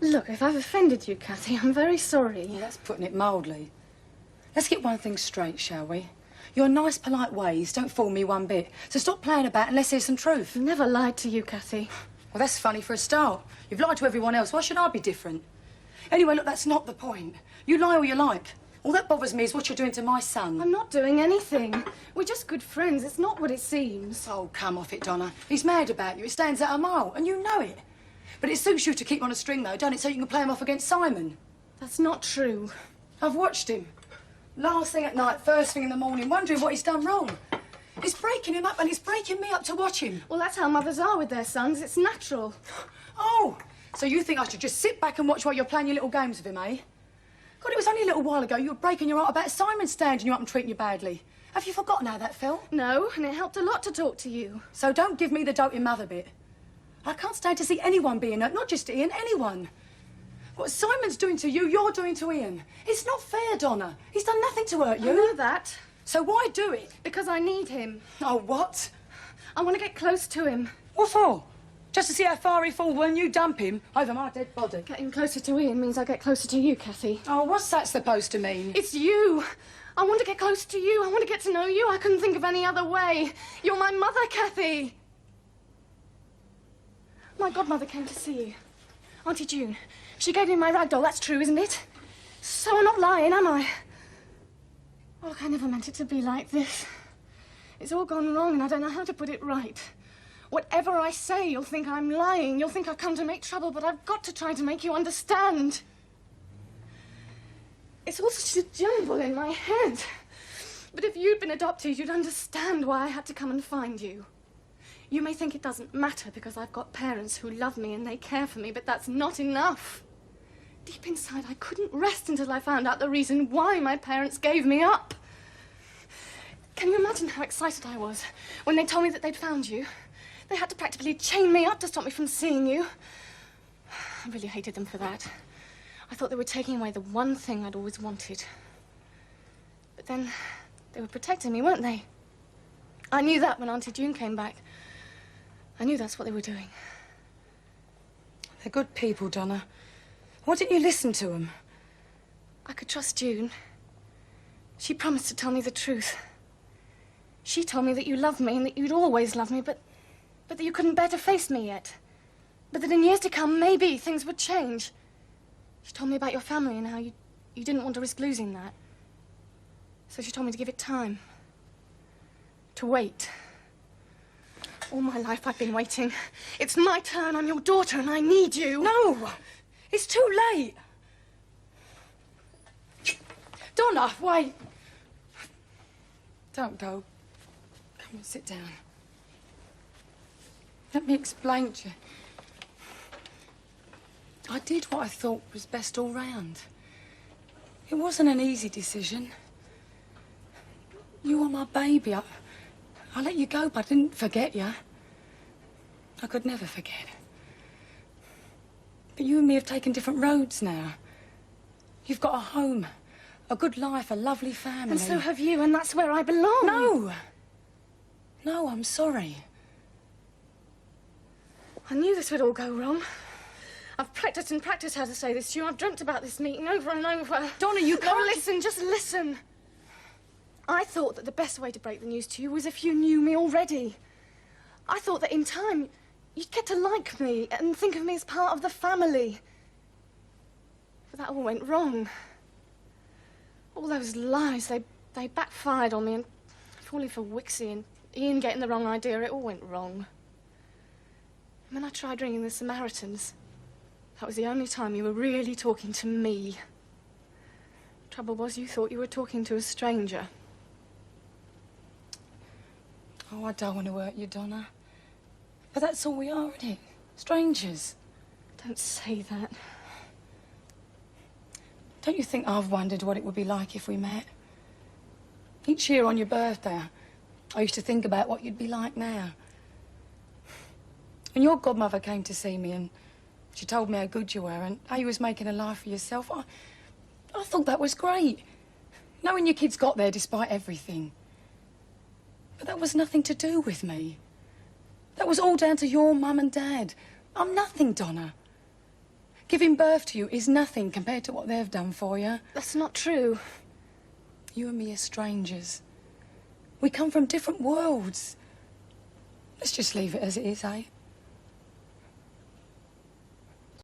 Look, if I've offended you, Cathy, I'm very sorry. Well, that's putting it mildly. Let's get one thing straight, shall we? Your nice, polite ways don't fool me one bit. So stop playing about and let's hear some truth. I've never lied to you, Cathy. Well, that's funny for a start. You've lied to everyone else. Why should I be different? Anyway, look, that's not the point. You lie all you like. All that bothers me is what you're doing to my son. I'm not doing anything. We're just good friends. It's not what it seems. Oh, come off it, Donna. He's mad about you. It stands out a mile, and you know it. But it suits you to keep on a string, though, don't it, so you can play him off against Simon? That's not true. I've watched him. Last thing at night, first thing in the morning, wondering what he's done wrong. It's breaking him up and it's breaking me up to watch him. Well, that's how mothers are with their sons. It's natural. Oh, so you think I should just sit back and watch while you're playing your little games with him, eh? God, it was only a little while ago you were breaking your heart about Simon standing you up and treating you badly. Have you forgotten how that felt? No, and it helped a lot to talk to you. So don't give me the doting mother bit. I can't stand to see anyone being hurt, not just Ian, anyone. What Simon's doing to you, you're doing to Ian. It's not fair, Donna. He's done nothing to hurt you. I know that. So why do it? Because I need him. Oh, what? I want to get close to him. What for? Just to see how far he falls when you dump him over my dead body. Getting closer to Ian means I get closer to you, Cathy. Oh, what's that supposed to mean? It's you. I want to get close to you. I want to get to know you. I couldn't think of any other way. You're my mother, Cathy. My godmother came to see you. Auntie June. She gave me my rag doll. That's true, isn't it? So I'm not lying, am I? Oh, look, I never meant it to be like this. It's all gone wrong and I don't know how to put it right. Whatever I say, you'll think I'm lying. You'll think I've come to make trouble, but I've got to try to make you understand. It's all such a jumble in my head. But if you'd been adopted, you'd understand why I had to come and find you. You may think it doesn't matter because I've got parents who love me and they care for me, but that's not enough. Deep inside, I couldn't rest until I found out the reason why my parents gave me up. Can you imagine how excited I was when they told me that they'd found you? They had to practically chain me up to stop me from seeing you. I really hated them for that. I thought they were taking away the one thing I'd always wanted. But then they were protecting me, weren't they? I knew that when Auntie June came back. I knew that's what they were doing. They're good people, Donna. Why didn't you listen to them? I could trust June. She promised to tell me the truth. She told me that you loved me and that you'd always love me, but that you couldn't bear to face me yet. But that in years to come, maybe things would change. She told me about your family and how you didn't want to risk losing that. So she told me to give it time. To wait. All my life I've been waiting. It's my turn. I'm your daughter and I need you. No! It's too late. Donna, wait. Don't go. Come and sit down. Let me explain to you. I did what I thought was best all round. It wasn't an easy decision. You were my baby. I let you go, but I didn't forget you. I could never forget. But you and me have taken different roads now. You've got a home, a good life, a lovely family. And so have you, and that's where I belong. No! No, I'm sorry. I knew this would all go wrong. I've practiced and practiced how to say this to you. I've dreamt about this meeting over and over. Donna, you can't... No, listen, just listen. I thought that the best way to break the news to you was if you knew me already. I thought that in time, you'd get to like me and think of me as part of the family. But that all went wrong. All those lies, they backfired on me, and falling for Wixie and Ian getting the wrong idea, it all went wrong. When I tried ringing the Samaritans, that was the only time you were really talking to me. Trouble was, you thought you were talking to a stranger. Oh, I don't want to hurt you, Donna. But that's all we are, isn't it? Strangers. Don't say that. Don't you think I've wondered what it would be like if we met? Each year on your birthday, I used to think about what you'd be like now. When your godmother came to see me and she told me how good you were and how you was making a life for yourself, I thought that was great. Knowing your kids got there despite everything. But that was nothing to do with me. That was all down to your mum and dad. I'm nothing, Donna. Giving birth to you is nothing compared to what they've done for you. That's not true. You and me are strangers. We come from different worlds. Let's just leave it as it is, eh?